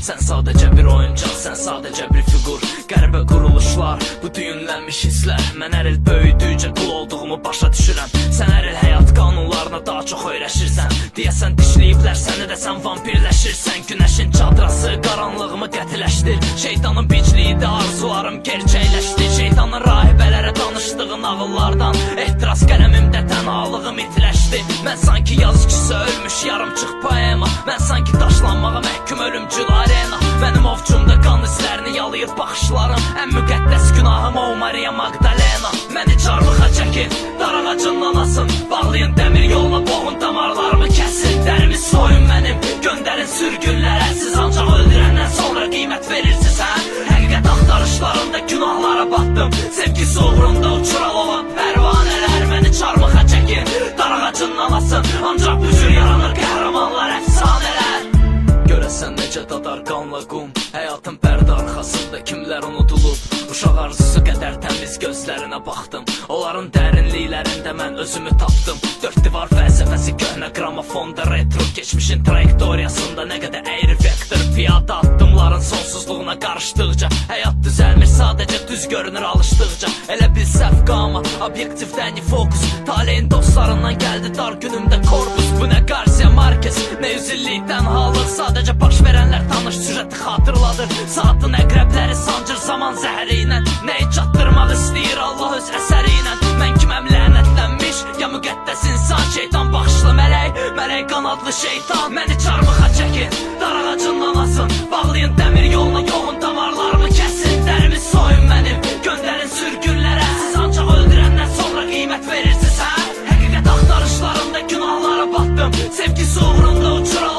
Sən sadəcə bir oyuncaq, sən sadəcə bir figur. Qəribə quruluşlar, bu düyünlənmiş hisslər. Mən hər il böyüdükcə qul olduğumu başa düşürəm. Sən hər il həyat qanunlarına daha çox öyrəşirsən. Deyəsən dişləyiblər səni də sən vampirləşirsən. Günəşin çadrası qaranlığımı qətiləşdir. Şeytanın bicliyi də arzularım gerçəkləşdi. Şeytanın rahibələrə danışdığı nağıllardan ehtiras qələmimdə tənhalığım itiləşdi. Mən sanki yazıcısı ölmüş yarımçıq poema. Mən sanki daşlanmağa məhkum ölümcül arena. Mənim ovcumda qan izlərini yalayır baxışlarım. Ən müqəddəs günahım o Maria Magdalena. Məni çarmıxa çəkin, dar ağacından asın. Bağlayın dəmir yolla, boğun damarlarımı kəsin. Dərimi soyun mənim, göndərin sürgünlərə. Siz ancaq öldürəndən sonra qiymət verirsiniz hə? Həqiqət axtarışlarında günahlara batdım. Sevgisi uğrunda uçural olan pərvanələr. Məni çarmıxa çəkin, dar ağacından asın. Ancaq bu cür yaranır qəhrəmanlar, əfsanələr. Görəsən necə dadar qanla qum. Həyatın pərdə arxasında kimlər unudulub. Uşaq arzusu qədər təmiz gözlərinə baxdım. Onların dərinliklərində mən özümü tapdım. Dörd divar fəlsəfəsi köhnə qramofonda retro. Geçmişin trayektoriyasında nə qədər əyri vektor. Piyada addımların sonsuzluğuna qarışdıqca həyat düzəlmir sadəcə düz görünür alışdıqca. Elə bil səhv qama, obyektivdən fokus. Taleyin dostlarından gəldi dar günümdə korpus. Bu nə Garcia Marquez, nə yüzillikdən halıq. Sadəcə baş verənlər tanış süjeti xatırladır. Saatın əqrəbləri sancır zaman zəhəri ilə. Nəyi çatdırmaq istəyir Allah öz əsəri ilə. Mən kiməm lənətlənmiş, ya müqəddəs insan. Şeytan baxışlı mələk, mələk qanadlı şeytan. Məni çarmıxa çəkin, dar ağacından asın. Bağlayın dəmir yoluna, yoğun damarlarımı kəsin. Dərimi soyun mənim, göndərin sürgünlərə. Siz ancaq öldürəndən sonra qiymət verirsiniz hə? Həqiqət axtarışlarında günahlara batdım. Sevgisi uğrunda uçural